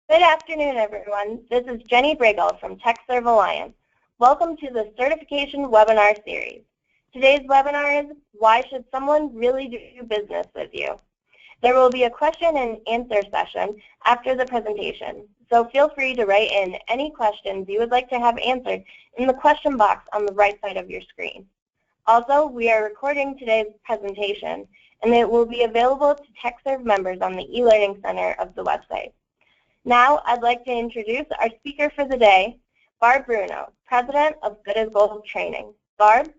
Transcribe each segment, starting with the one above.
Good afternoon, everyone. This is Jenny Briggle from TechServe Alliance. Welcome to the Certification Webinar Series. Today's webinar is, Why Should Someone Really Do Business with You? There will be a question and answer session after the presentation, so feel free to write in any questions you would like to have answered in the question box on the right side of your screen. Also, we are recording today's presentation, and it will be available to TechServe members on the e-learning center of the website. Now, I'd like to introduce our speaker for the day, Barb Bruno, President of Good as Gold Training. Barb?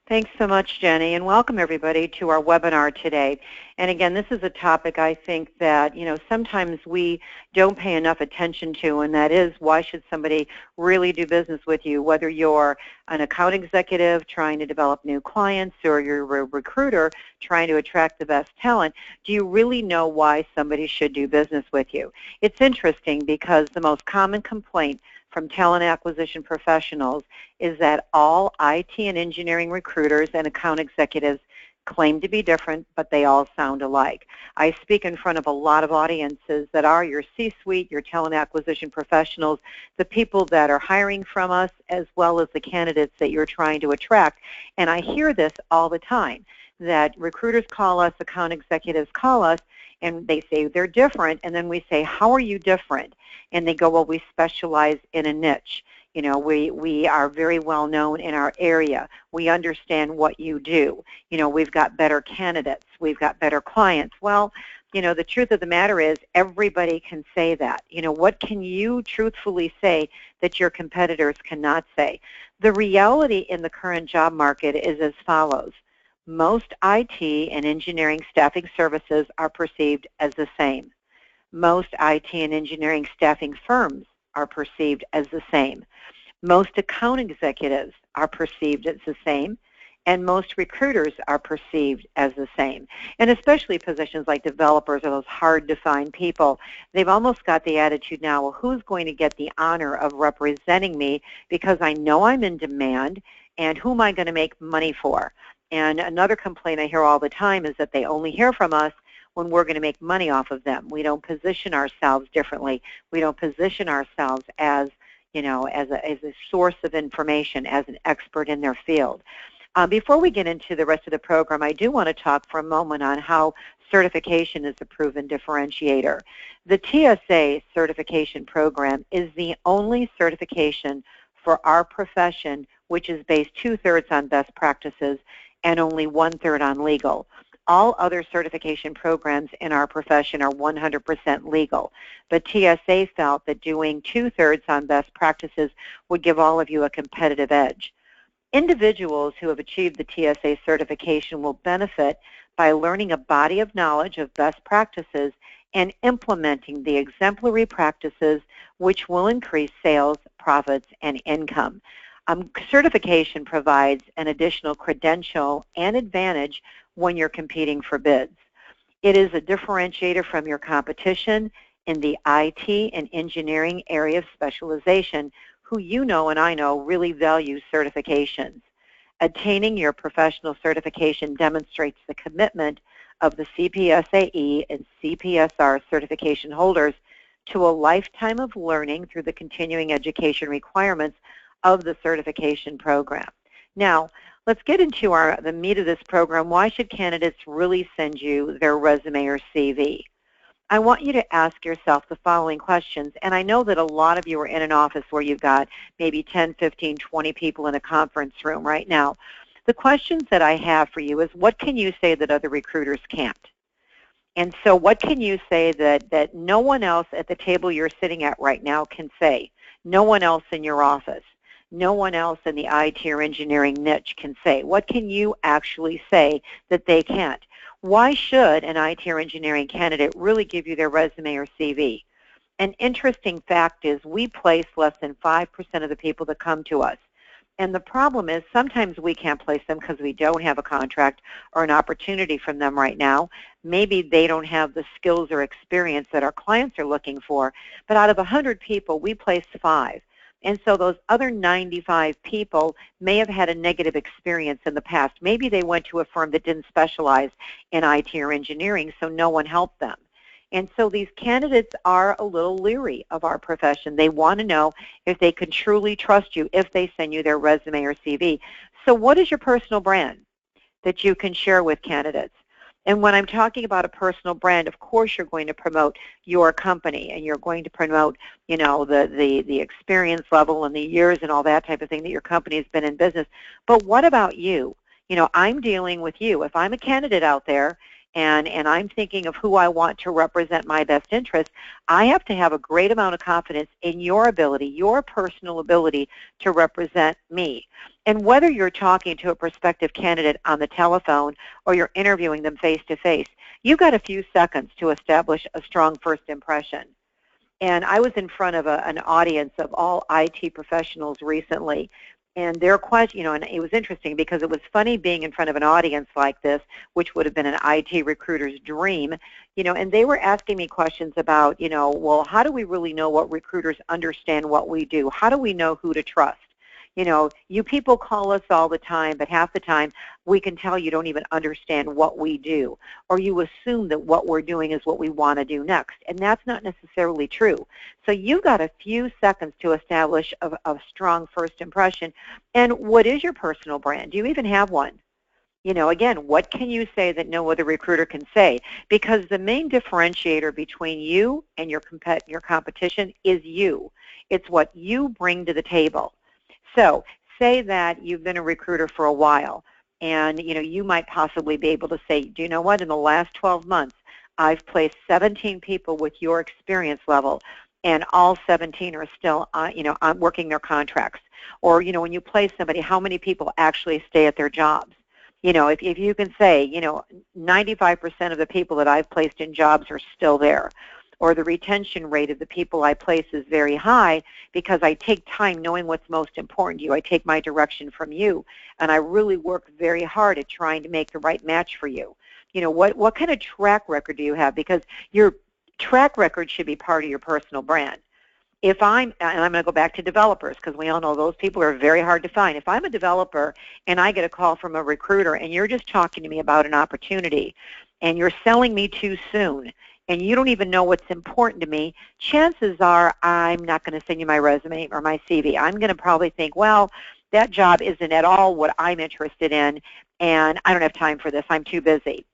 Thanks so much, Jenny, and welcome everybody to our webinar today. And again, this is a topic I think that, sometimes we don't pay enough attention to, and that is, why should somebody really do business with you? Whether you're an account executive trying to develop new clients or you're a recruiter trying to attract the best talent, do you really know why somebody should do business with you? It's interesting because the most common complaint from talent acquisition professionals is that all IT and engineering recruiters and account executives claim to be different, but they all sound alike. I speak in front of a lot of audiences that are your C-suite, your talent acquisition professionals, the people that are hiring from us, as well as the candidates that you're trying to attract. And I hear this all the time, that recruiters call us, account executives call us, and they say they're different, and then we say, how are you different? And they go, well, we specialize in a niche. We are very well known in our area. We understand what you do. We've got better candidates. We've got better clients. Well, the truth of the matter is everybody can say that. What can you truthfully say that your competitors cannot say? The reality in the current job market is as follows. Most IT and engineering staffing services are perceived as the same. Most IT and engineering staffing firms are perceived as the same. Most account executives are perceived as the same, and most recruiters are perceived as the same. And especially positions like developers or those hard-to-find people, they've almost got the attitude now, well, who's going to get the honor of representing me because I know I'm in demand, and who am I going to make money for? And another complaint I hear all the time is that they only hear from us when we're going to make money off of them. We don't position ourselves differently. We don't position ourselves as, as a source of information, as an expert in their field. Before we get into the rest of the program, I do want to talk for a moment on how certification is a proven differentiator. The TSA Certification program is the only certification for our profession which is based 2/3 on best practices and only 1/3 on legal. All other certification programs in our profession are 100% legal, but TSA felt that doing 2/3 on best practices would give all of you a competitive edge. Individuals who have achieved the TSA certification will benefit by learning a body of knowledge of best practices and implementing the exemplary practices which will increase sales, profits, and income. Certification provides an additional credential and advantage when you're competing for bids. It is a differentiator from your competition in the IT and engineering area of specialization, who and I know really value certifications. Attaining your professional certification demonstrates the commitment of the CPSAE and CPSR certification holders to a lifetime of learning through the continuing education requirements of the certification program. Now, let's get into the meat of this program. Why should candidates really send you their resume or CV? I want you to ask yourself the following questions, and I know that a lot of you are in an office where you've got maybe 10, 15, 20 people in a conference room right now. The questions that I have for you is, what can you say that other recruiters can't? And so what can you say that no one else at the table you're sitting at right now can say? No one else in your office? No one else in the IT or engineering niche can say? What can you actually say that they can't? Why should an IT or engineering candidate really give you their resume or CV? An interesting fact is we place less than 5% of the people that come to us. And the problem is sometimes we can't place them because we don't have a contract or an opportunity from them right now. Maybe they don't have the skills or experience that our clients are looking for. But out of 100 people, we place 5. And so those other 95 people may have had a negative experience in the past. Maybe they went to a firm that didn't specialize in IT or engineering, so no one helped them. And so these candidates are a little leery of our profession. They want to know if they can truly trust you if they send you their resume or CV. So what is your personal brand that you can share with candidates? And when I'm talking about a personal brand, of course you're going to promote your company, and you're going to promote, you know, the experience level and the years and all that type of thing that your company has been in business. But what about you? You know, I'm dealing with you. If I'm a candidate out there and I'm thinking of who I want to represent my best interests, I have to have a great amount of confidence in your ability, your personal ability to represent me. And whether you're talking to a prospective candidate on the telephone or you're interviewing them face-to-face, you've got a few seconds to establish a strong first impression. And I was in front of an audience of all IT professionals recently, and their question, you know, and it was interesting because it was funny being in front of an audience like this, which would have been an IT recruiter's dream, you know, and they were asking me questions about, you know, well, how do we really know what recruiters understand what we do? How do we know who to trust? You know, you people call us all the time, but half the time we can tell you don't even understand what we do, or you assume that what we're doing is what we want to do next, and that's not necessarily true. So you've got a few seconds to establish a strong first impression. And what is your personal brand? Do you even have one? You know, again, what can you say that no other recruiter can say? Because the main differentiator between you and your competition is you. It's what you bring to the table. So say that you've been a recruiter for a while, and you know, you might possibly be able to say, do you know what, in the last 12 months, I've placed 17 people with your experience level, and all 17 are still, you know, working their contracts. Or, you know, when you place somebody, how many people actually stay at their jobs? You know, if you can say, you know, 95% of the people that I've placed in jobs are still there, or the retention rate of the people I place is very high because I take time knowing what's most important to you. I take my direction from you, and I really work very hard at trying to make the right match for you. You know, what kind of track record do you have? Because your track record should be part of your personal brand. And I'm going to go back to developers because we all know those people are very hard to find. If I'm a developer and I get a call from a recruiter and you're just talking to me about an opportunity and you're selling me too soon, and you don't even know what's important to me, chances are I'm not going to send you my resume or my CV. I'm going to probably think, well, that job isn't at all what I'm interested in, and I don't have time for this. I'm too busy.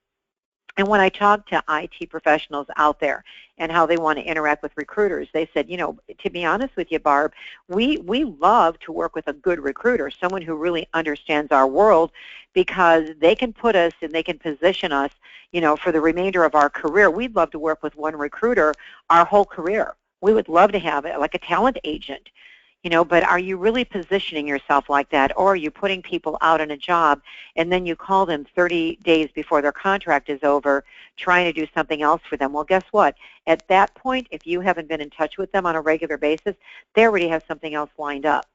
And when I talk to IT professionals out there and how they want to interact with recruiters, they said, you know, to be honest with you, Barb, we love to work with a good recruiter, someone who really understands our world, because they can put us and they can position us, you know, for the remainder of our career. We'd love to work with one recruiter our whole career. We would love to have it like a talent agent. You know, but are you really positioning yourself like that, or are you putting people out on a job and then you call them 30 days before their contract is over trying to do something else for them? Well, guess what? At that point, if you haven't been in touch with them on a regular basis, they already have something else lined up.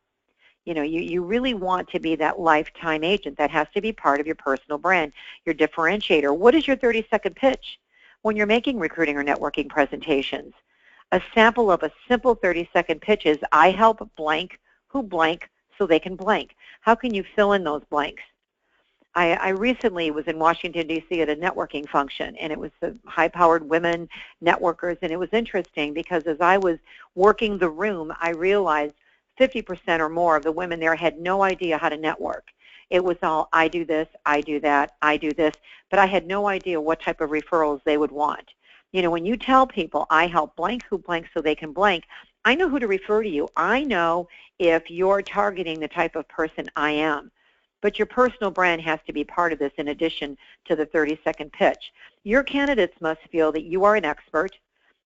You know, you really want to be that lifetime agent. That has to be part of your personal brand, your differentiator. What is your 30-second pitch when you're making recruiting or networking presentations? A sample of a simple 30-second pitch is, I help blank who blank so they can blank. How can you fill in those blanks? I recently was in Washington, D.C. at a networking function, and it was the high-powered women networkers, and it was interesting because as I was working the room, I realized 50% or more of the women there had no idea how to network. It was all, I do this, I do that, I do this, but I had no idea what type of referrals they would want. You know, when you tell people, I help blank who blank so they can blank, I know who to refer to you. I know if you're targeting the type of person I am. But your personal brand has to be part of this in addition to the 30-second pitch. Your candidates must feel that you are an expert,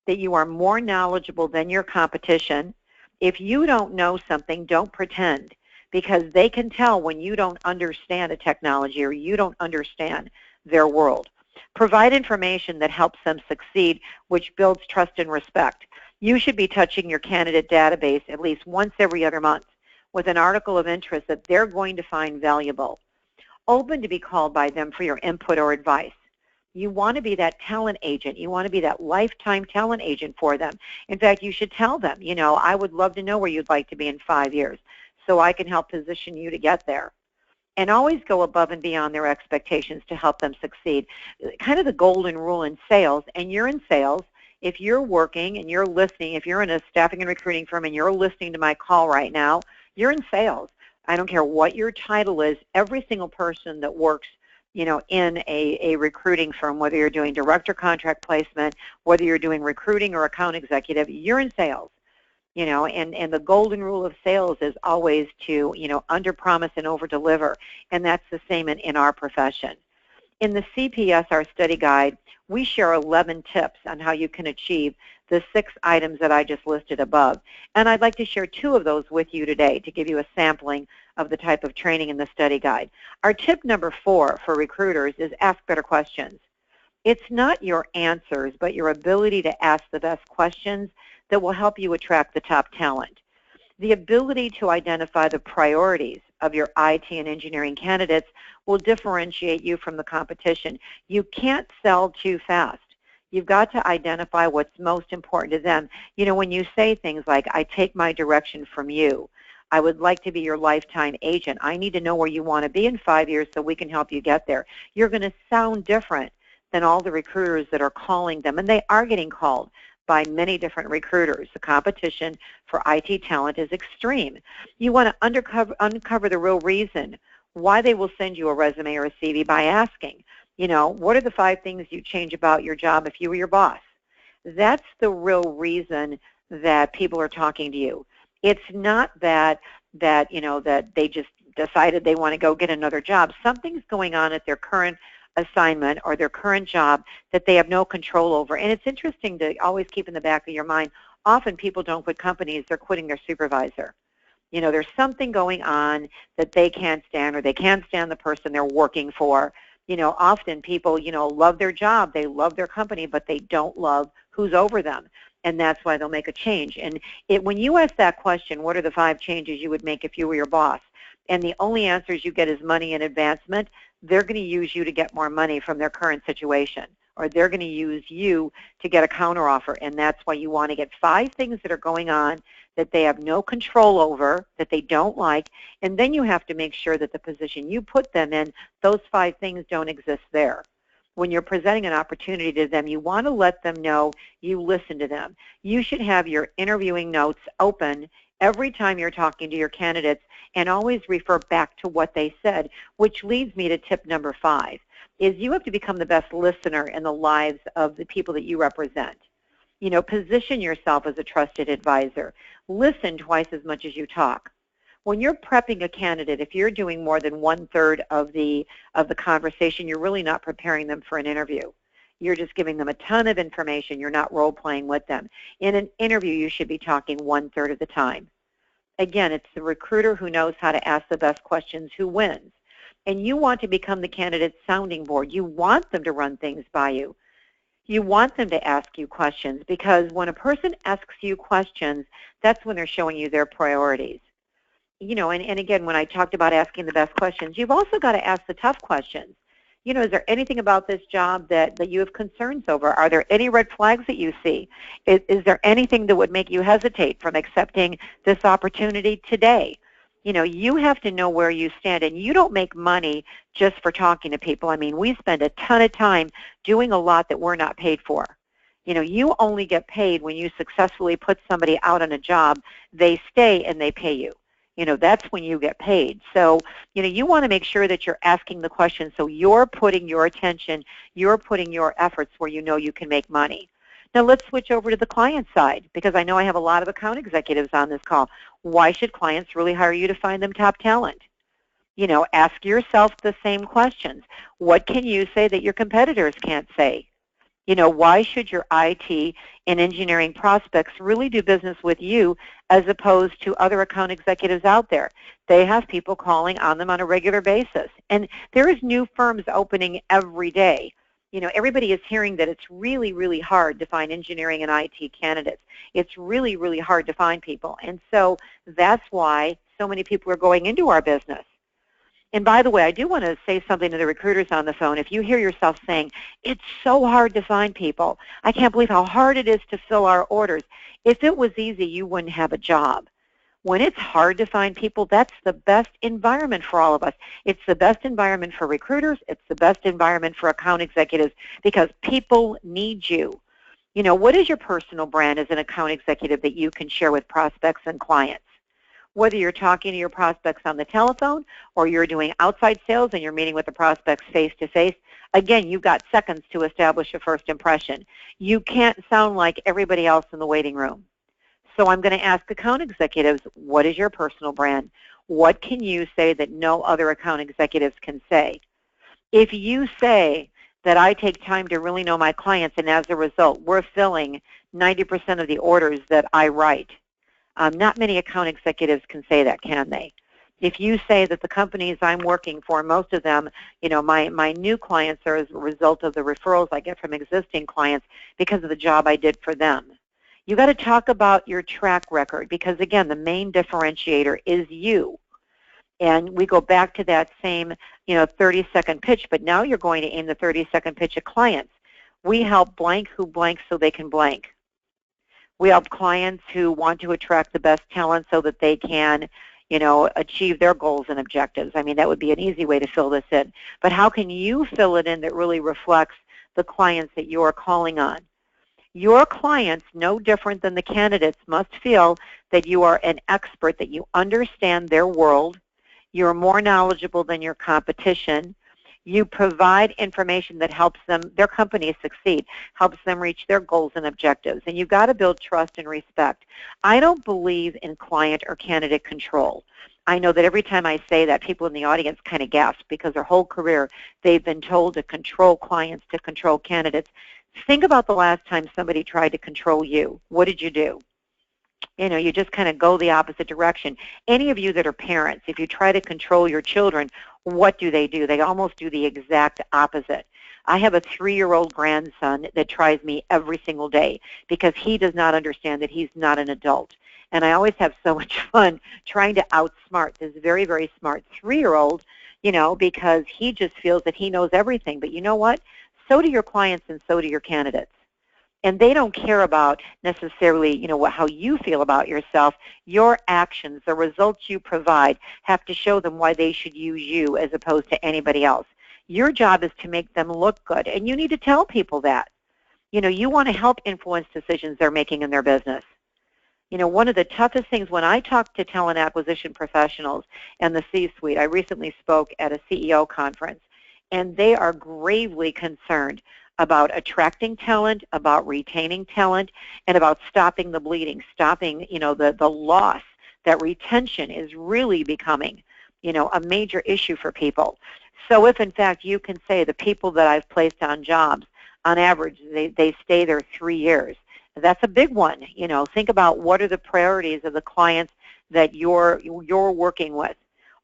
that you are more knowledgeable than your competition. If you don't know something, don't pretend, because they can tell when you don't understand a technology or you don't understand their world. Provide information that helps them succeed, which builds trust and respect. You should be touching your candidate database at least once every other month with an article of interest that they're going to find valuable. Open to be called by them for your input or advice. You want to be that talent agent. You want to be that lifetime talent agent for them. In fact, you should tell them, you know, I would love to know where you'd like to be in 5 years so I can help position you to get there. And always go above and beyond their expectations to help them succeed. Kind of the golden rule in sales, and you're in sales, If you're working and you're listening, if you're in a staffing and recruiting firm and you're listening to my call right now, you're in sales. I don't care what your title is. Every single person that works, in a recruiting firm, whether you're doing direct or contract placement, whether you're doing recruiting or account executive, you're in sales. And the golden rule of sales is always to, under-promise and over-deliver, and that's the same in our profession. In the CPS, our study guide, we share 11 tips on how you can achieve the 6 items that I just listed above. And I'd like to share 2 of those with you today to give you a sampling of the type of training in the study guide. Our tip number 4 for recruiters is ask better questions. It's not your answers, but your ability to ask the best questions that will help you attract the top talent. The ability to identify the priorities of your IT and engineering candidates will differentiate you from the competition. You can't sell too fast. You've got to identify what's most important to them. When you say things like, I take my direction from you, I would like to be your lifetime agent, I need to know where you want to be in 5 years so we can help you get there, you're going to sound different than all the recruiters that are calling them, and they are getting called by many different recruiters. The competition for IT talent is extreme. You want to uncover the real reason why they will send you a resume or a CV by asking, what are the 5 things you'd change about your job if you were your boss? That's the real reason that people are talking to you. It's not that they just decided they want to go get another job. Something's going on at their current assignment or their current job that they have no control over. And it's interesting to always keep in the back of your mind, often people don't quit companies, they're quitting their supervisor. There's something going on that they can't stand, or they can't stand the person they're working for. Often people, love their job, they love their company, but they don't love who's over them. And that's why they'll make a change. And when you ask that question, what are the 5 changes you would make if you were your boss? And the only answers you get is money and advancement, they're going to use you to get more money from their current situation, or they're going to use you to get a counteroffer. And that's why you want to get 5 things that are going on that they have no control over, that they don't like, and then you have to make sure that the position you put them in, those 5 things don't exist there. When you're presenting an opportunity to them, you want to let them know you listen to them. You should have your interviewing notes open every time you're talking to your candidates and always refer back to what they said, which leads me to tip number 5, is you have to become the best listener in the lives of the people that you represent. Position yourself as a trusted advisor. Listen twice as much as you talk. When you're prepping a candidate, if you're doing more than 1/3 of the conversation, you're really not preparing them for an interview. You're just giving them a ton of information. You're not role-playing with them. In an interview, you should be talking 1/3 of the time. Again, it's the recruiter who knows how to ask the best questions who wins. And you want to become the candidate's sounding board. You want them to run things by you. You want them to ask you questions, because when a person asks you questions, that's when they're showing you their priorities. And again, when I talked about asking the best questions, you've also got to ask the tough questions. Is there anything about this job that you have concerns over? Are there any red flags that you see? Is there anything that would make you hesitate from accepting this opportunity today? You have to know where you stand, and you don't make money just for talking to people. I mean, we spend a ton of time doing a lot that we're not paid for. You only get paid when you successfully put somebody out on a job, they stay and they pay you. That's when you get paid. So, you want to make sure that you're asking the questions so you're putting your attention, you're putting your efforts where you know you can make money. Now let's switch over to the client side, because I know I have a lot of account executives on this call. Why should clients really hire you to find them top talent? Ask yourself the same questions. What can you say that your competitors can't say? Why should your IT and engineering prospects really do business with you as opposed to other account executives out there? They have people calling on them on a regular basis. And there is new firms opening every day. Everybody is hearing that it's really, really hard to find engineering and IT candidates. It's really, really hard to find people. And so that's why so many people are going into our business. And by the way, I do want to say something to the recruiters on the phone. If you hear yourself saying, it's so hard to find people, I can't believe how hard it is to fill our orders. If it was easy, you wouldn't have a job. When it's hard to find people, that's the best environment for all of us. It's the best environment for recruiters. It's the best environment for account executives, because people need you. What is your personal brand as an account executive that you can share with prospects and clients? Whether you're talking to your prospects on the telephone or you're doing outside sales and you're meeting with the prospects face-to-face, again, you've got seconds to establish a first impression. You can't sound like everybody else in the waiting room. So I'm going to ask account executives, what is your personal brand? What can you say that no other account executives can say? If you say that I take time to really know my clients and as a result we're filling 90% of the orders that I write, not many account executives can say that, can they? If you say that the companies I'm working for, most of them, my new clients are as a result of the referrals I get from existing clients because of the job I did for them. You got to talk about your track record because, again, the main differentiator is you. And we go back to that same, 30-second pitch, but now you're going to aim the 30-second pitch at clients. We help blank who blank so they can blank. We help clients who want to attract the best talent so that they can, achieve their goals and objectives. I mean, that would be an easy way to fill this in. But how can you fill it in that really reflects the clients that you are calling on? Your clients, no different than the candidates, must feel that you are an expert, that you understand their world, you're more knowledgeable than your competition, you provide information that helps them, their company succeed, helps them reach their goals and objectives, and you've got to build trust and respect. I don't believe in client or candidate control. I know that every time I say that, people in the audience kind of gasp because their whole career they've been told to control clients, to control candidates. Think about the last time somebody tried to control you. What did you do? You just kind of go the opposite direction. Any of you that are parents, if you try to control your children, what do? They almost do the exact opposite. I have a 3-year-old grandson that tries me every single day because he does not understand that he's not an adult. And I always have so much fun trying to outsmart this very, very smart 3-year-old, because he just feels that he knows everything. But you know what? So do your clients and so do your candidates. And they don't care about necessarily, how you feel about yourself. Your actions, the results you provide, have to show them why they should use you as opposed to anybody else. Your job is to make them look good, and you need to tell people that. You want to help influence decisions they're making in their business. One of the toughest things when I talk to talent acquisition professionals and the C-suite, I recently spoke at a CEO conference, and they are gravely concerned about attracting talent, about retaining talent, and about stopping the bleeding, stopping, the loss. That retention is really becoming, a major issue for people. So if, in fact, you can say the people that I've placed on jobs, on average, they stay there 3 years. That's a big one. Think about what are the priorities of the clients that you're working with.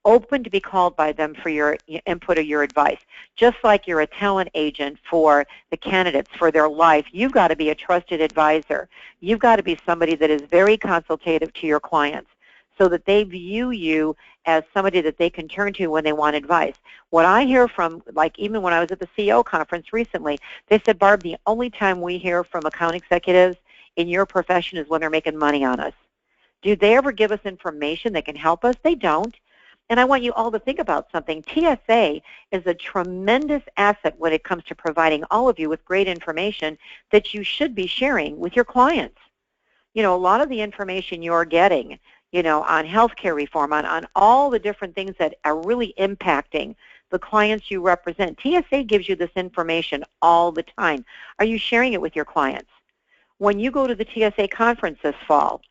Open to be called by them for your input or your advice. Just like you're a talent agent for the candidates for their life, you've got to be a trusted advisor. You've got to be somebody that is very consultative to your clients so that they view you as somebody that they can turn to when they want advice. What I hear from, like even when I was at the CEO conference recently, they said, Barb, the only time we hear from account executives in your profession is when they're making money on us. Do they ever give us information that can help us? They don't. And I want you all to think about something. TSA is a tremendous asset when it comes to providing all of you with great information that you should be sharing with your clients. A lot of the information you're getting, on healthcare reform, on all the different things that are really impacting the clients you represent. TSA gives you this information all the time. Are you sharing it with your clients? When you go to the TSA conference this fall,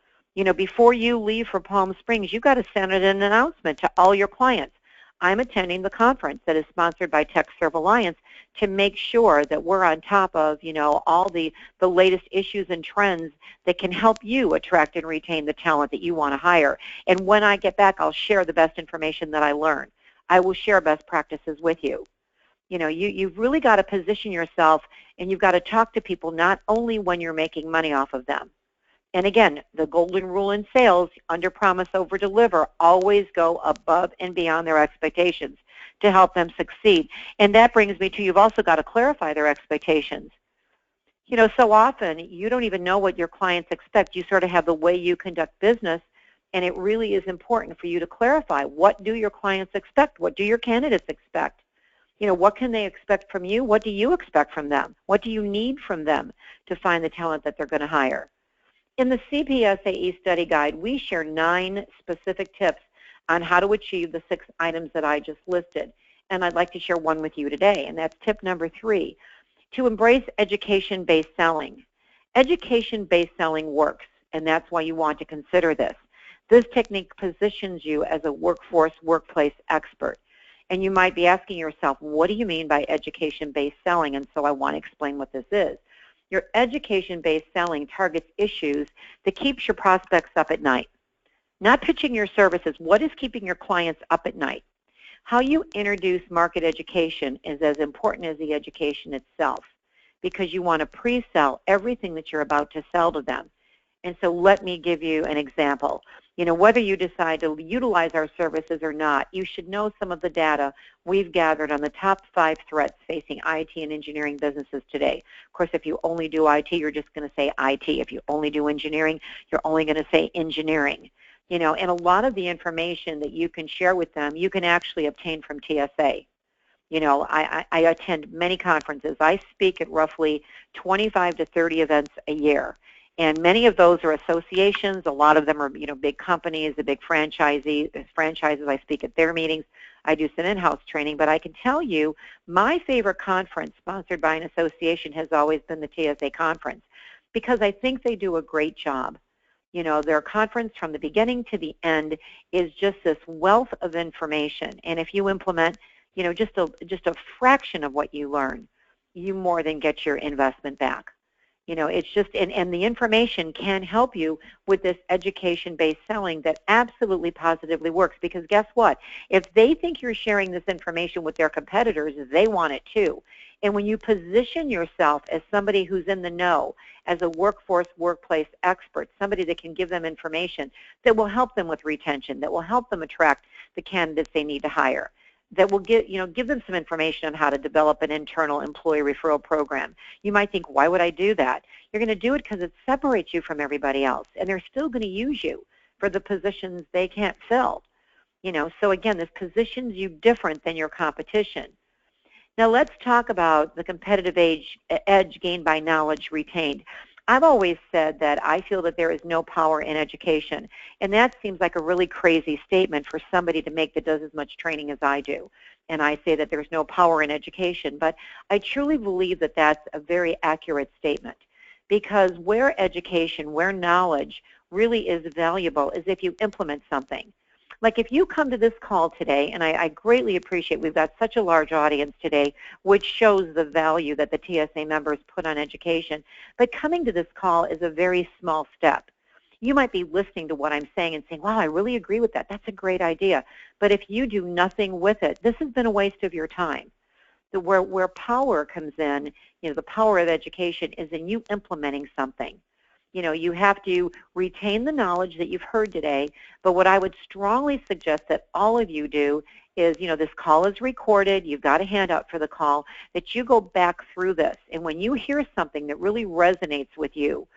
before you leave for Palm Springs, you've got to send an announcement to all your clients. I'm attending the conference that is sponsored by TechServe Alliance to make sure that we're on top of, all the latest issues and trends that can help you attract and retain the talent that you want to hire. And when I get back, I'll share the best information that I learn. I will share best practices with you. You've really got to position yourself, and you've got to talk to people not only when you're making money off of them. And again, the golden rule in sales, under promise, over deliver, always go above and beyond their expectations to help them succeed. And that brings me to, you've also got to clarify their expectations. So often you don't even know what your clients expect. You sort of have the way you conduct business, and it really is important for you to clarify, what do your clients expect? What do your candidates expect? What can they expect from you? What do you expect from them? What do you need from them to find the talent that they're going to hire? In the CPSAE study guide, we share 9 specific tips on how to achieve the 6 items that I just listed. And I'd like to share one with you today, and that's tip number 3, to embrace education-based selling. Education-based selling works, and that's why you want to consider this. This technique positions you as a workplace expert. And you might be asking yourself, what do you mean by education-based selling? And so I want to explain what this is. Your education-based selling targets issues that keeps your prospects up at night. Not pitching your services. What is keeping your clients up at night? How you introduce market education is as important as the education itself, because you want to pre-sell everything that you're about to sell to them. And so let me give you an example. Whether you decide to utilize our services or not, you should know some of the data we've gathered on the top 5 threats facing IT and engineering businesses today. Of course, if you only do IT, you're just going to say IT. If you only do engineering, you're only going to say engineering. And a lot of the information that you can share with them, you can actually obtain from TSA. I attend many conferences. I speak at roughly 25 to 30 events a year. And many of those are associations. A lot of them are, big companies, the big franchises. I speak at their meetings. I do some in-house training. But I can tell you, my favorite conference sponsored by an association has always been the TSA conference, because I think they do a great job. Their conference from the beginning to the end is just this wealth of information. And if you implement, just a fraction of what you learn, you more than get your investment back. It's just, and the information can help you with this education-based selling that absolutely positively works, because guess what? If they think you're sharing this information with their competitors, they want it too. And when you position yourself as somebody who's in the know, as a workplace expert, somebody that can give them information that will help them with retention, that will help them attract the candidates they need to hire, that will give them some information on how to develop an internal employee referral program. You might think, why would I do that? You're going to do it because it separates you from everybody else, and they're still going to use you for the positions they can't fill. So again, this positions you different than your competition. Now let's talk about the competitive edge gained by knowledge retained. I've always said that I feel that there is no power in education, and that seems like a really crazy statement for somebody to make that does as much training as I do. And I say that there's no power in education, but I truly believe that that's a very accurate statement, because where education, where knowledge really is valuable is if you implement something. Like if you come to this call today, and I greatly appreciate we've got such a large audience today, which shows the value that the TSA members put on education, but coming to this call is a very small step. You might be listening to what I'm saying and saying, wow, I really agree with that. That's a great idea. But if you do nothing with it, this has been a waste of your time. Where power comes in, the power of education is in you implementing something. You have to retain the knowledge that you've heard today, but what I would strongly suggest that all of you do is, this call is recorded, you've got a handout for the call, that you go back through this, and when you hear something that really resonates with you,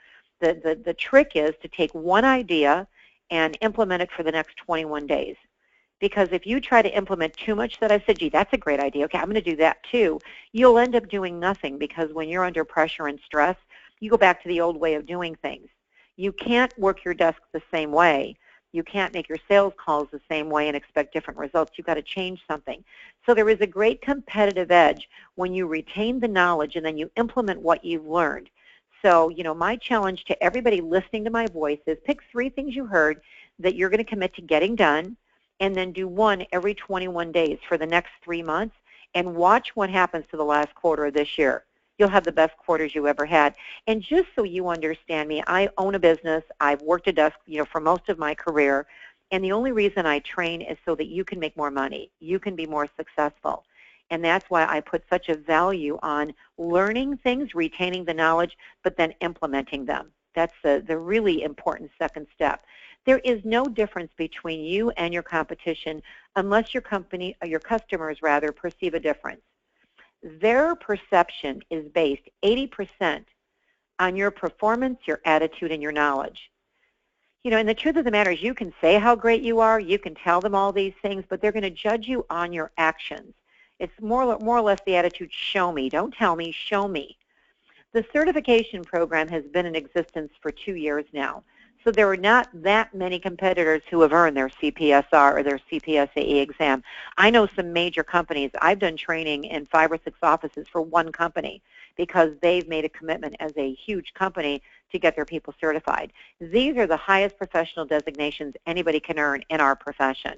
the trick is to take one idea and implement it for the next 21 days. Because if you try to implement too much that I've said, gee, that's a great idea, okay, I'm going to do that too, you'll end up doing nothing, because when you're under pressure and stress, you go back to the old way of doing things. You can't work your desk the same way. You can't make your sales calls the same way and expect different results. You've got to change something. So there is a great competitive edge when you retain the knowledge and then you implement what you've learned. So, my challenge to everybody listening to my voice is pick 3 things you heard that you're going to commit to getting done, and then do one every 21 days for the next 3 months, and watch what happens to the last quarter of this year. You'll have the best quarters you ever had. And just so you understand me, I own a business. I've worked a desk, for most of my career. And the only reason I train is so that you can make more money. You can be more successful. And that's why I put such a value on learning things, retaining the knowledge, but then implementing them. That's the really important second step. There is no difference between you and your competition unless your company, or your customers rather, perceive a difference. Their perception is based 80% on your performance, your attitude, and your knowledge. And the truth of the matter is you can say how great you are, you can tell them all these things, but they're going to judge you on your actions. It's more or less the attitude, show me. Don't tell me, show me. The certification program has been in existence for 2 years now. So there are not that many competitors who have earned their CPSR or their CPSAE exam. I know some major companies. I've done training in 5 or 6 offices for one company because they've made a commitment as a huge company to get their people certified. These are the highest professional designations anybody can earn in our profession.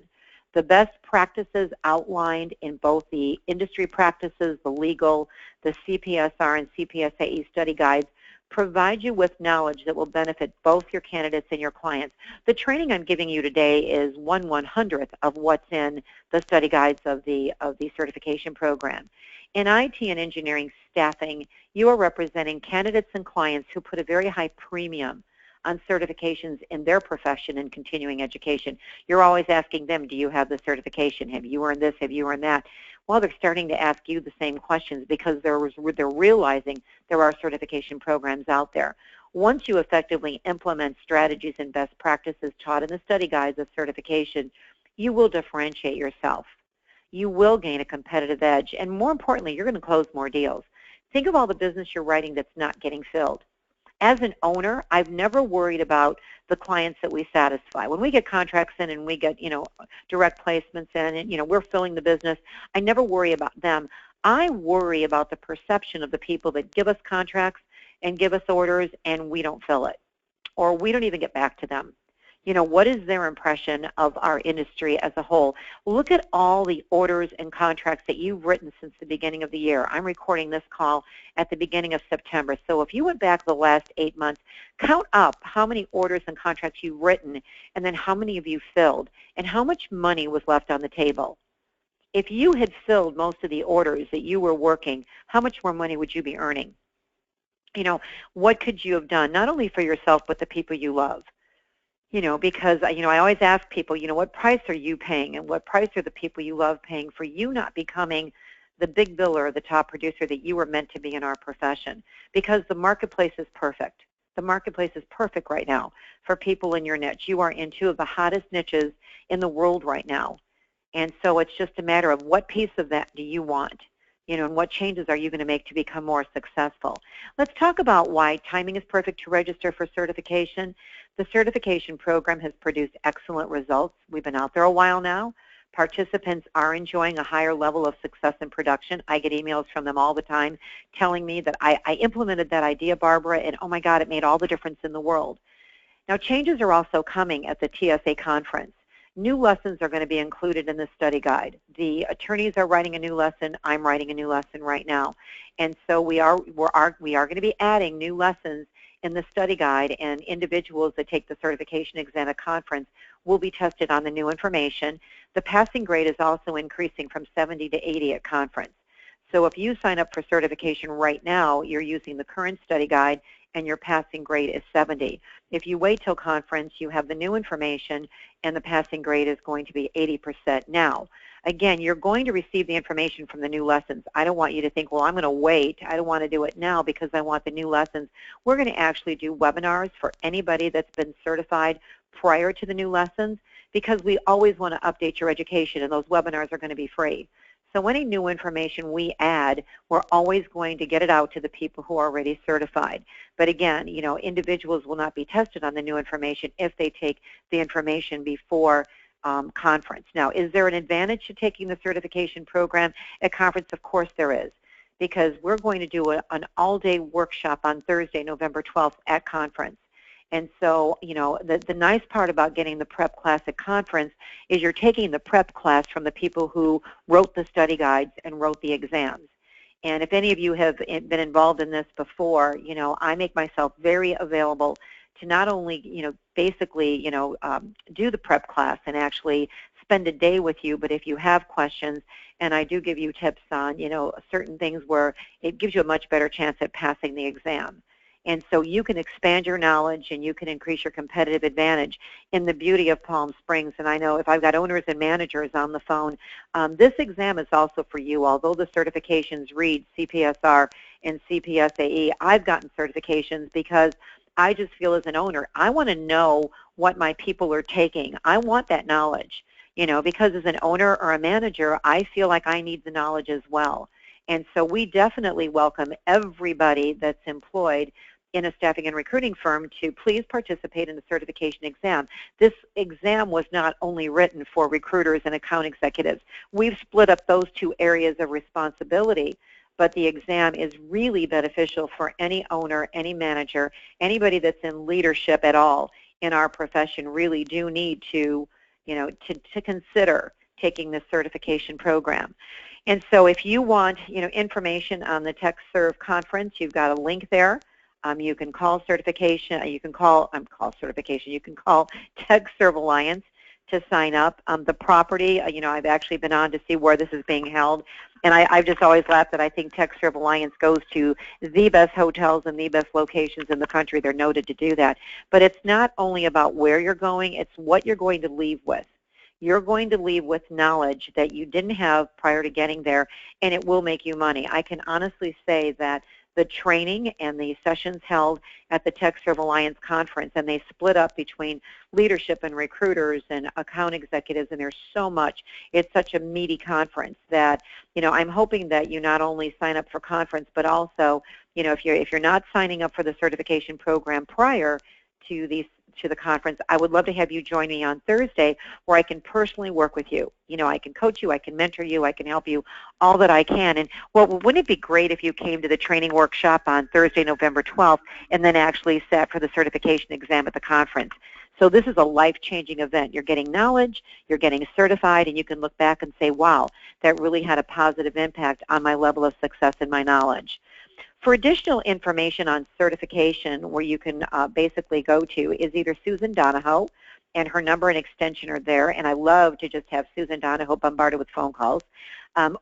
The best practices outlined in both the industry practices, the legal, the CPSR and CPSAE study guides provide you with knowledge that will benefit both your candidates and your clients. The training I'm giving you today is 1/100th of what's in the study guides of the certification program. In IT and engineering staffing, you are representing candidates and clients who put a very high premium on certifications in their profession and continuing education. You're always asking them, do you have the certification? Have you earned this? Have you earned that? Well, they're starting to ask you the same questions because they're realizing there are certification programs out there. Once you effectively implement strategies and best practices taught in the study guides of certification, you will differentiate yourself. You will gain a competitive edge, and more importantly, you're going to close more deals. Think of all the business you're writing that's not getting filled. As an owner, I've never worried about the clients that we satisfy. When we get contracts in and we get, direct placements in and, we're filling the business, I never worry about them. I worry about the perception of the people that give us contracts and give us orders and we don't fill it, or we don't even get back to them. What is their impression of our industry as a whole? Look at all the orders and contracts that you've written since the beginning of the year. I'm recording this call at the beginning of September. So if you went back the last 8 months, count up how many orders and contracts you've written and then how many of you filled and how much money was left on the table. If you had filled most of the orders that you were working, how much more money would you be earning? What could you have done, not only for yourself, but the people you love? Because, I always ask people, what price are you paying and what price are the people you love paying for you not becoming the big biller or the top producer that you were meant to be in our profession? Because the marketplace is perfect. The marketplace is perfect right now for people in your niche. You are in 2 of the hottest niches in the world right now. And so it's just a matter of what piece of that do you want? And what changes are you going to make to become more successful? Let's talk about why timing is perfect to register for certification. The certification program has produced excellent results. We've been out there a while now. Participants are enjoying a higher level of success in production. I get emails from them all the time telling me that I implemented that idea, Barbara, and oh my God, it made all the difference in the world. Now, changes are also coming at the TSA conference. New lessons are going to be included in the study guide. The attorneys are writing a new lesson. I'm writing a new lesson right now. And so we are going to be adding new lessons in the study guide, and individuals that take the certification exam at conference will be tested on the new information. The passing grade is also increasing from 70 to 80 at conference. So if you sign up for certification right now, you're using the current study guide and your passing grade is 70. If you wait till conference, you have the new information and the passing grade is going to be 80% now. Again, you're going to receive the information from the new lessons. I don't want you to think, well, I'm going to wait. I don't want to do it now because I want the new lessons. We're going to actually do webinars for anybody that's been certified prior to the new lessons because we always want to update your education, and those webinars are going to be free. So any new information we add, we're always going to get it out to the people who are already certified. But again, individuals will not be tested on the new information if they take the information before conference. Now, is there an advantage to taking the certification program at conference? Of course there is, because we're going to do an all-day workshop on Thursday, November 12th at conference. And so, the nice part about getting the prep class at conference is you're taking the prep class from the people who wrote the study guides and wrote the exams. And if any of you have been involved in this before, I make myself very available to not only, basically, do the prep class and actually spend a day with you, but if you have questions, and I do give you tips on, certain things where it gives you a much better chance at passing the exam. And so you can expand your knowledge and you can increase your competitive advantage in the beauty of Palm Springs. And I know if I've got owners and managers on the phone, this exam is also for you. Although the certifications read CPSR and CPSAE, I've gotten certifications because I just feel as an owner, I want to know what my people are taking. I want that knowledge. because as an owner or a manager, I feel like I need the knowledge as well. And so we definitely welcome everybody that's employed in a staffing and recruiting firm to please participate in the certification exam. This exam was not only written for recruiters and account executives. We've split up those two areas of responsibility, but the exam is really beneficial for any owner, any manager, anybody that's in leadership at all in our profession really do need to, to consider taking this certification program. And so if you want, information on the TechServe conference, you've got a link there. You can call certification. You can call TechServe Alliance to sign up. The property, I've actually been on to see where this is being held, and I've just always laughed that I think TechServe Alliance goes to the best hotels and the best locations in the country. They're noted to do that. But it's not only about where you're going, it's what you're going to leave with. You're going to leave with knowledge that you didn't have prior to getting there, and it will make you money. I can honestly say that the training and the sessions held at the TechServe Alliance conference, and they split up between leadership and recruiters and account executives, and there's so much. It's such a meaty conference that, I'm hoping that you not only sign up for conference, but also, if you're not signing up for the certification program prior to the conference, I would love to have you join me on Thursday where I can personally work with you. I can coach you, I can mentor you, I can help you all that I can. And wouldn't it be great if you came to the training workshop on Thursday, November 12th, and then actually sat for the certification exam at the conference? So this is a life-changing event. You're getting knowledge, you're getting certified, and you can look back and say, wow, that really had a positive impact on my level of success and my knowledge. For additional information on certification, where you can basically go to is either Susan Donahoe, and her number and extension are there, and I love to just have Susan Donahoe bombarded with phone calls,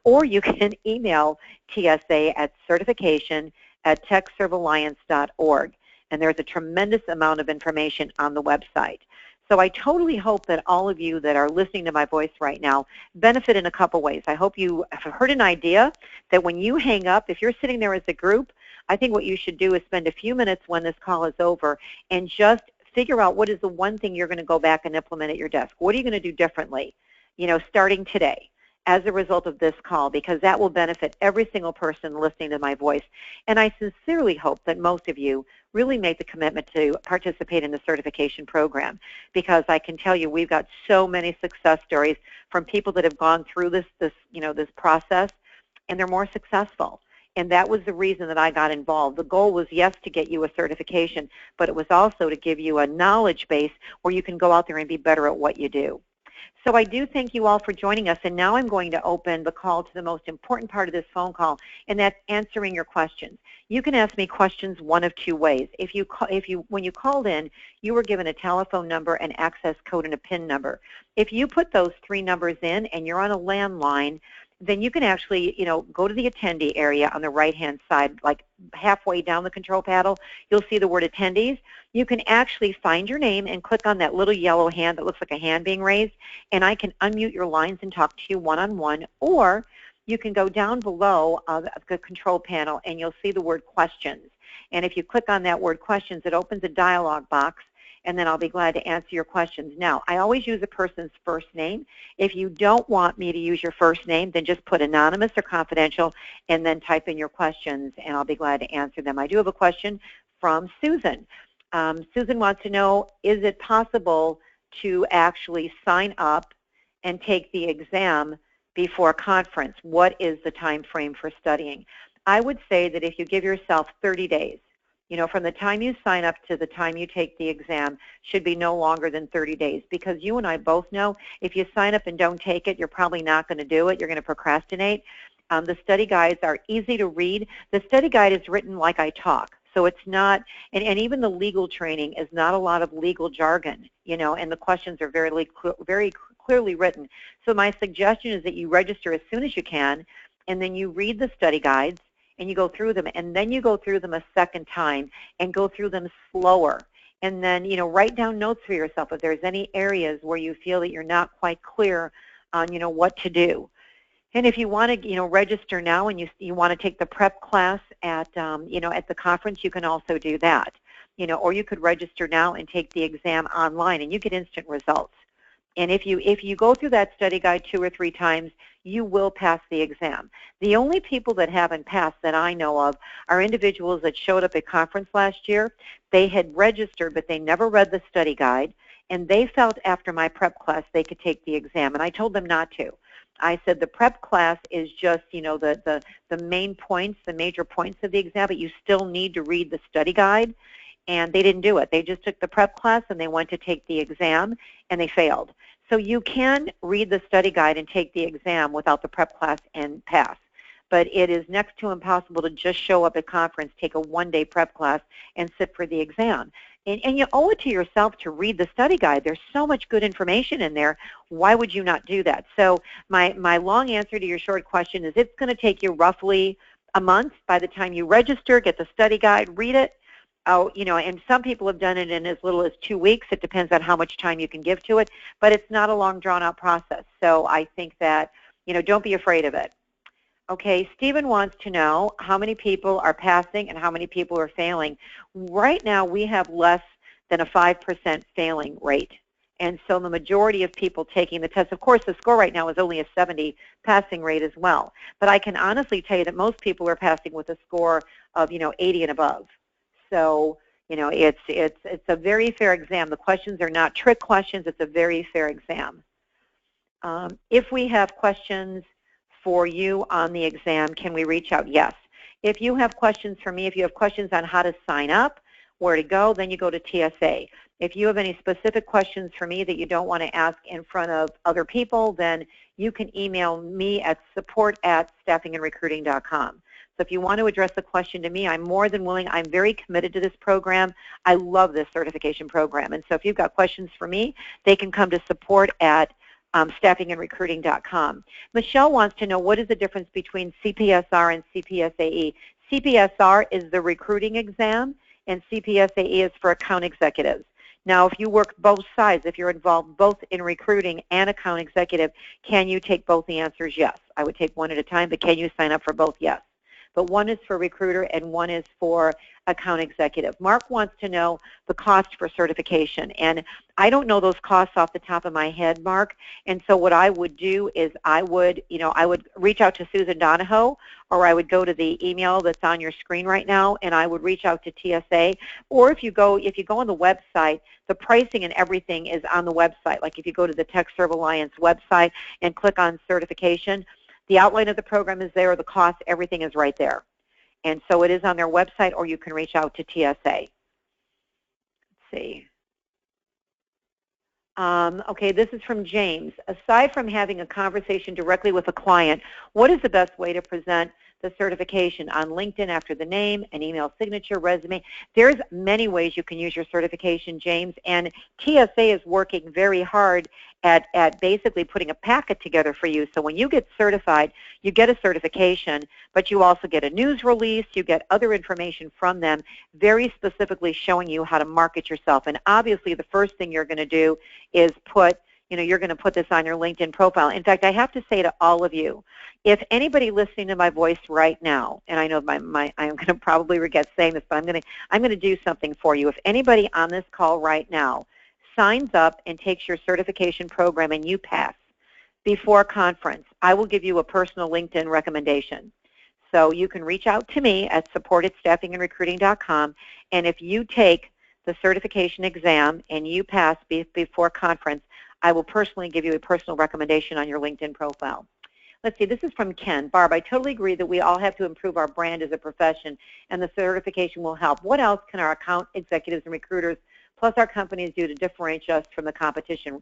or you can email TSA at certification@techservealliance.org, and there's a tremendous amount of information on the website. So I totally hope that all of you that are listening to my voice right now benefit in a couple ways. I hope you have heard an idea that when you hang up, if you're sitting there as a group, I think what you should do is spend a few minutes when this call is over and just figure out what is the one thing you're going to go back and implement at your desk. What are you going to do differently, starting today as a result of this call, because that will benefit every single person listening to my voice. And I sincerely hope that most of you really make the commitment to participate in the certification program, because I can tell you we've got so many success stories from people that have gone through this process, and they're more successful. And that was the reason that I got involved. The goal was, yes, to get you a certification, but it was also to give you a knowledge base where you can go out there and be better at what you do. So I do thank you all for joining us, and now I'm going to open the call to the most important part of this phone call, and that's answering your questions. You can ask me questions one of two ways. When you called in, you were given a telephone number, an access code, and a PIN number. If you put those three numbers in and you're on a landline, then you can actually, go to the attendee area on the right-hand side, like halfway down the control panel. You'll see the word attendees. You can actually find your name and click on that little yellow hand that looks like a hand being raised, and I can unmute your lines and talk to you one-on-one, or you can go down below the control panel and you'll see the word questions. And if you click on that word questions, it opens a dialog box, and then I'll be glad to answer your questions. Now, I always use a person's first name. If you don't want me to use your first name, then just put anonymous or confidential and then type in your questions, and I'll be glad to answer them. I do have a question from Susan. Susan wants to know, is it possible to actually sign up and take the exam before a conference? What is the time frame for studying? I would say that if you give yourself 30 days, from the time you sign up to the time you take the exam should be no longer than 30 days, because you and I both know if you sign up and don't take it, you're probably not going to do it. You're going to procrastinate. The study guides are easy to read. The study guide is written like I talk, so it's not, and even the legal training is not a lot of legal jargon, and the questions are very clearly written. So my suggestion is that you register as soon as you can, and then you read the study guides, and you go through them, and then you go through them a second time and go through them slower. And then, write down notes for yourself if there's any areas where you feel that you're not quite clear on, what to do. And if you want to, register now and you want to take the prep class at, at the conference, you can also do that. Or you could register now and take the exam online, and you get instant results. And if you go through that study guide 2 or 3 times, you will pass the exam. The only people that haven't passed that I know of are individuals that showed up at conference last year. They had registered, but they never read the study guide, and they felt after my prep class they could take the exam, and I told them not to. I said the prep class is just, the main points, the major points of the exam, but you still need to read the study guide. And they didn't do it. They just took the prep class and they went to take the exam and they failed. So you can read the study guide and take the exam without the prep class and pass. But it is next to impossible to just show up at conference, take a one-day prep class, and sit for the exam. And you owe it to yourself to read the study guide. There's so much good information in there. Why would you not do that? So my long answer to your short question is it's going to take you roughly a month by the time you register, get the study guide, read it. And some people have done it in as little as 2 weeks. It depends on how much time you can give to it, but it's not a long, drawn-out process. So I think that, don't be afraid of it. Okay, Stephen wants to know how many people are passing and how many people are failing. Right now, we have less than a 5% failing rate. And so the majority of people taking the test, of course, the score right now is only a 70 passing rate as well. But I can honestly tell you that most people are passing with a score of, 80 and above. So, it's a very fair exam. The questions are not trick questions. It's a very fair exam. If we have questions for you on the exam, can we reach out? Yes. If you have questions for me, if you have questions on how to sign up, where to go, then you go to TSA. If you have any specific questions for me that you don't want to ask in front of other people, then you can email me at support@staffingandrecruiting.com. So if you want to address a question to me, I'm more than willing. I'm very committed to this program. I love this certification program. And so if you've got questions for me, they can come to support@staffingandrecruiting.com. Michelle wants to know what is the difference between CPSR and CPSAE. CPSR is the recruiting exam, and CPSAE is for account executives. Now, if you work both sides, if you're involved both in recruiting and account executive, can you take both? The answer is yes. I would take one at a time, but can you sign up for both? Yes. But one is for recruiter and one is for account executive. Mark wants to know the cost for certification. And I don't know those costs off the top of my head, Mark. And so what I would do is I would reach out to Susan Donahoe, or I would go to the email that's on your screen right now, and I would reach out to TSA. Or if you go on the website, the pricing and everything is on the website. Like if you go to the TechServe Alliance website and click on certification, the outline of the program is there, the cost, everything is right there. And so it is on their website, or you can reach out to TSA. Let's see. Okay, this is from James. Aside from having a conversation directly with a client, what is the best way to present the certification? On LinkedIn after the name, an email signature, resume. There's many ways you can use your certification, James, and TSA is working very hard at basically putting a packet together for you. So when you get certified, you get a certification, but you also get a news release, you get other information from them very specifically showing you how to market yourself. And obviously the first thing you're going to do is you're going to put this on your LinkedIn profile. In fact, I have to say to all of you, if anybody listening to my voice right now, and I know I'm going to probably regret saying this, but I'm going to do something for you. If anybody on this call right now signs up and takes your certification program and you pass before conference, I will give you a personal LinkedIn recommendation. So you can reach out to me at support@staffingandrecruiting.com, and if you take the certification exam and you pass before conference, I will personally give you a personal recommendation on your LinkedIn profile. Let's see, this is from Ken. Barb, I totally agree that we all have to improve our brand as a profession, and the certification will help. What else can our account executives and recruiters plus our companies do to differentiate us from the competition?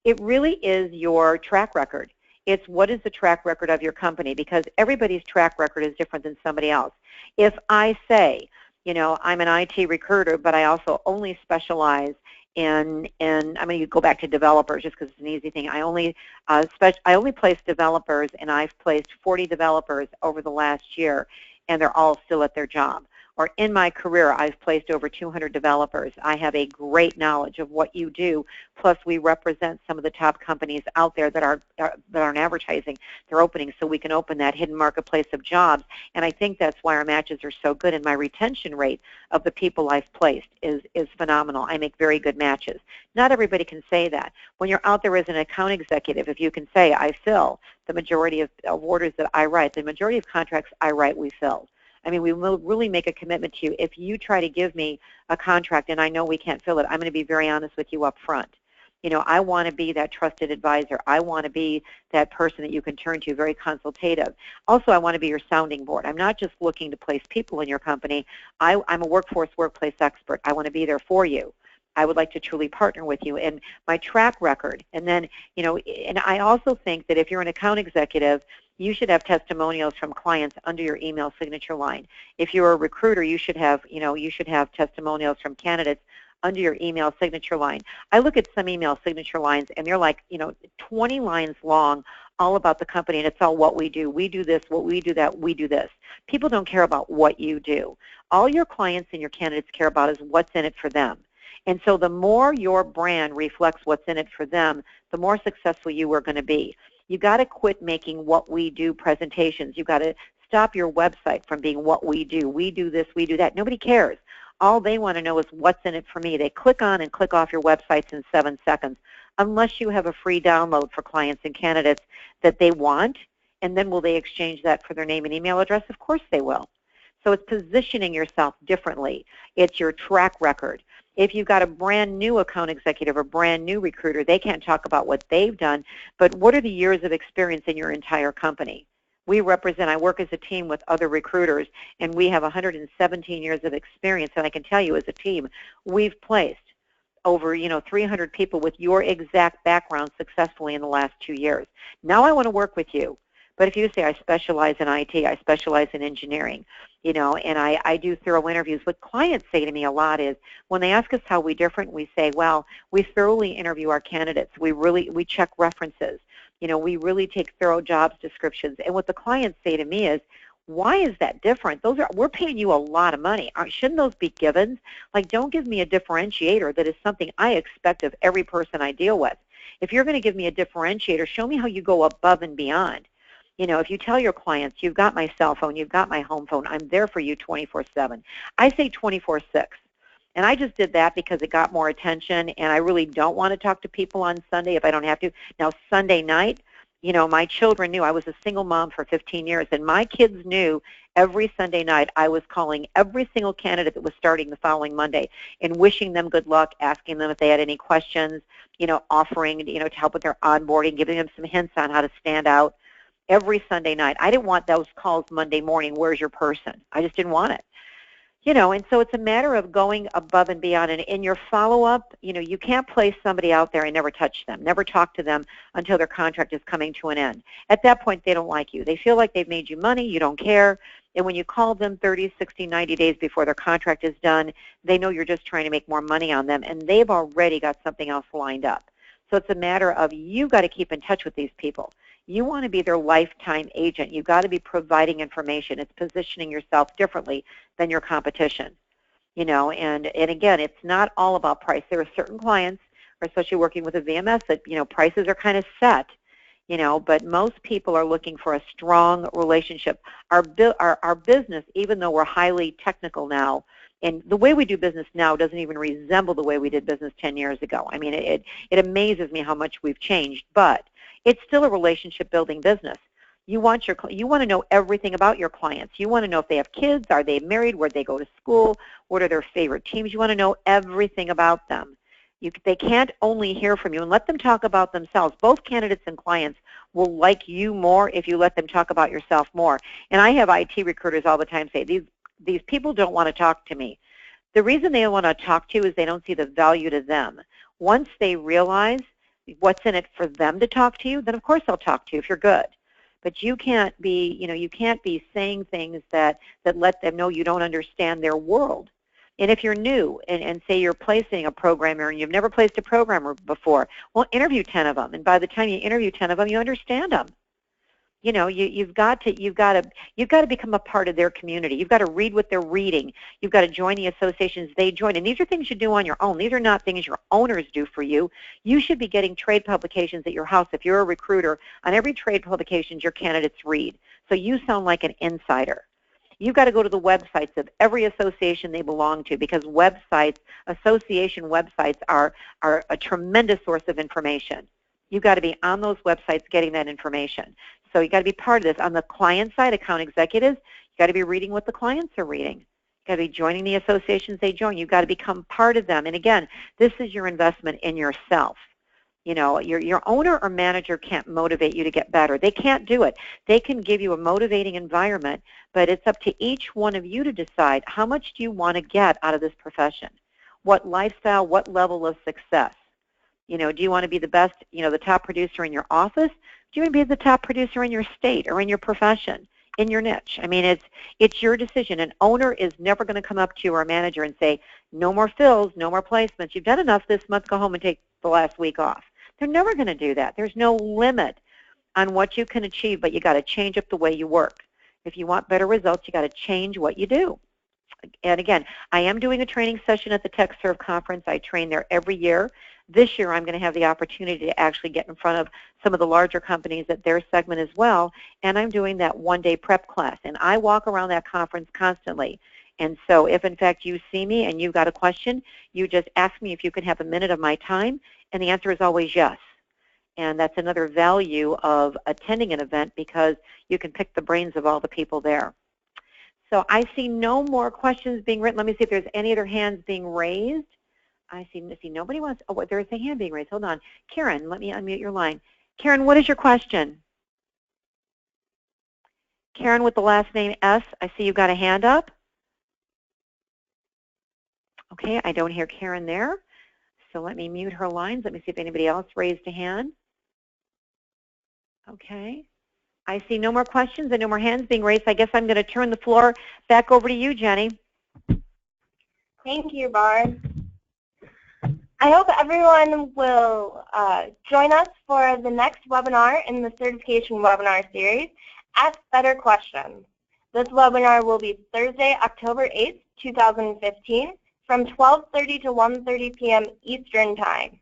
It really is your track record. It's what is the track record of your company, because everybody's track record is different than somebody else. If I say, I'm an IT recruiter, but I also only specialize in I'm going to go back to developers just because it's an easy thing. I only place developers, and I've placed 40 developers over the last year, and they're all still at their job. or in my career I've placed over 200 developers. I have a great knowledge of what you do, plus we represent some of the top companies out there that aren't advertising their openings, so we can open that hidden marketplace of jobs. And I think that's why our matches are so good, and my retention rate of the people I've placed is phenomenal. I make very good matches. Not everybody can say that. When you're out there as an account executive, if you can say, I fill the majority of orders that I write, the majority of contracts I write, we fill. I mean, we will really make a commitment to you. If you try to give me a contract and I know we can't fill it, I'm going to be very honest with you up front. You know, I want to be that trusted advisor. I want to be that person that you can turn to, very consultative. Also, I want to be your sounding board. I'm not just looking to place people in your company. I'm a workplace expert. I want to be there for you. I would like to truly partner with you, and my track record. And then, you know, and I also think that if you're an account executive, you should have testimonials from clients under your email signature line. If you're a recruiter, you should have testimonials from candidates under your email signature line. I look at some email signature lines, and they're like, 20 lines long, all about the company, and it's all what we do. We do this, what we do that, we do this. People don't care about what you do. All your clients and your candidates care about is what's in it for them. And so the more your brand reflects what's in it for them, the more successful you are going to be. You got to quit making what we do presentations. You got to stop your website from being what we do. We do this, we do that. Nobody cares. All they want to know is what's in it for me. They click on and click off your websites in 7 seconds, unless you have a free download for clients and candidates that they want, and then will they exchange that for their name and email address? Of course they will. So it's positioning yourself differently. It's your track record. If you've got a brand new account executive or brand new recruiter, they can't talk about what they've done, but what are the years of experience in your entire company? I work as a team with other recruiters, and we have 117 years of experience, and I can tell you as a team, we've placed over 300 people with your exact background successfully in the last 2 years. Now I want to work with you. But if you say, I specialize in IT, I specialize in engineering, and I do thorough interviews, what clients say to me a lot is, when they ask us how we're different, we say, well, we thoroughly interview our candidates. We check references. We really take thorough jobs descriptions. And what the clients say to me is, why is that different? We're paying you a lot of money. Shouldn't those be givens? Like, don't give me a differentiator that is something I expect of every person I deal with. If you're going to give me a differentiator, show me how you go above and beyond. If you tell your clients, you've got my cell phone, you've got my home phone, I'm there for you 24/7. I say 24/6. And I just did that because it got more attention, and I really don't want to talk to people on Sunday if I don't have to. Now, Sunday night, my children knew. I was a single mom for 15 years, and my kids knew every Sunday night I was calling every single candidate that was starting the following Monday and wishing them good luck, asking them if they had any questions, offering, to help with their onboarding, giving them some hints on how to stand out. Every Sunday night. I didn't want those calls Monday morning, where's your person? I just didn't want it. And so it's a matter of going above and beyond. And in your follow-up, you can't place somebody out there and never touch them, never talk to them until their contract is coming to an end. At that point, they don't like you. They feel like they've made you money, you don't care. And when you call them 30, 60, 90 days before their contract is done, they know you're just trying to make more money on them, and they've already got something else lined up. So it's a matter of you've got to keep in touch with these people. You want to be their lifetime agent. You've got to be providing information. It's positioning yourself differently than your competition. And again, it's not all about price. There are certain clients, especially working with a VMS, that, prices are kind of set, but most people are looking for a strong relationship. Our business, even though we're highly technical now, and the way we do business now doesn't even resemble the way we did business 10 years ago. I mean, it amazes me how much we've changed, but it's still a relationship-building business. You want to know everything about your clients. You want to know if they have kids, are they married, where they go to school, what are their favorite teams. You want to know everything about them. They can't only hear from you, and let them talk about themselves. Both candidates and clients will like you more if you let them talk about yourself more. And I have IT recruiters all the time say, these people don't want to talk to me. The reason they don't want to talk to you is they don't see the value to them. Once they realize what's in it for them to talk to you, then of course they'll talk to you if you're good. But you can't be saying things that let them know you don't understand their world. And if you're new and say you're placing a programmer and you've never placed a programmer before, well, interview 10 of them. And by the time you interview 10 of them, you understand them. You know, you've got to become a part of their community. You've got to read what they're reading. You've got to join the associations they join. And these are things you do on your own. These are not things your owners do for you. You should be getting trade publications at your house. If you're a recruiter, on every trade publication your candidates read. So you sound like an insider. You've got to go to the websites of every association they belong to, because websites, association websites, are a tremendous source of information. You've got to be on those websites getting that information. So you've got to be part of this. On the client side, account executives, you've got to be reading what the clients are reading. You've got to be joining the associations they join. You've got to become part of them. And again, this is your investment in yourself. You know, your owner or manager can't motivate you to get better. They can't do it. They can give you a motivating environment, but it's up to each one of you to decide, how much do you want to get out of this profession? What lifestyle, what level of success? You know, do you want to be the best, you know, the top producer in your office? Do you want to be the top producer in your state or in your profession, in your niche? I mean, it's your decision. An owner is never going to come up to you or a manager and say, no more fills, no more placements. You've done enough this month. Go home and take the last week off. They're never going to do that. There's no limit on what you can achieve, but you got to change up the way you work. If you want better results, you got to change what you do. And again, I am doing a training session at the TechServe conference. I train there every year. This year I'm going to have the opportunity to actually get in front of some of the larger companies at their segment as well, and I'm doing that one-day prep class. And I walk around that conference constantly. And so if, in fact, you see me and you've got a question, you just ask me if you can have a minute of my time, and the answer is always yes. And that's another value of attending an event, because you can pick the brains of all the people there. So I see no more questions being written. Let me see if there's any other hands being raised. I see nobody wants, oh, there's a hand being raised. Hold on. Karen, let me unmute your line. Karen, what is your question? Karen with the last name S, I see you've got a hand up. Okay, I don't hear Karen there. So let me mute her lines. Let me see if anybody else raised a hand. Okay. I see no more questions and no more hands being raised. I guess I'm going to turn the floor back over to you, Jenny. Thank you, Barb. I hope everyone will join us for the next webinar in the certification webinar series, Ask Better Questions. This webinar will be Thursday, October 8th, 2015, from 12:30 to 1:30 p.m. Eastern Time.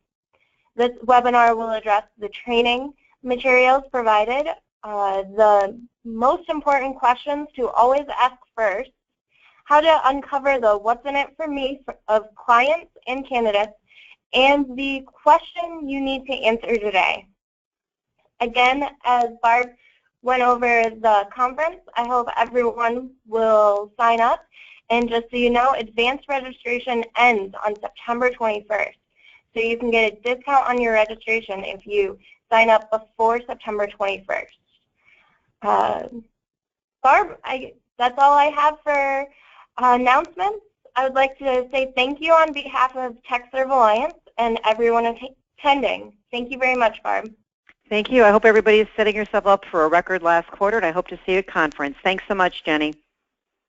This webinar will address the training materials provided, the most important questions to always ask first, how to uncover the what's in it for me of clients and candidates, and the question you need to answer today. Again, as Barb went over the conference, I hope everyone will sign up. And just so you know, advanced registration ends on September 21st. So you can get a discount on your registration if you sign up before September 21st. Barb, that's all I have for announcements. I would like to say thank you on behalf of TechServe Alliance and everyone attending. Thank you very much, Barb. Thank you. I hope everybody is setting yourself up for a record last quarter, and I hope to see you at conference. Thanks so much, Jenny.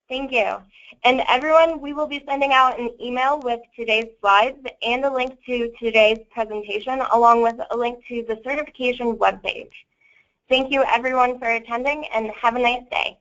Thank you. And everyone, we will be sending out an email with today's slides and a link to today's presentation, along with a link to the certification webpage. Thank you, everyone, for attending, and have a nice day.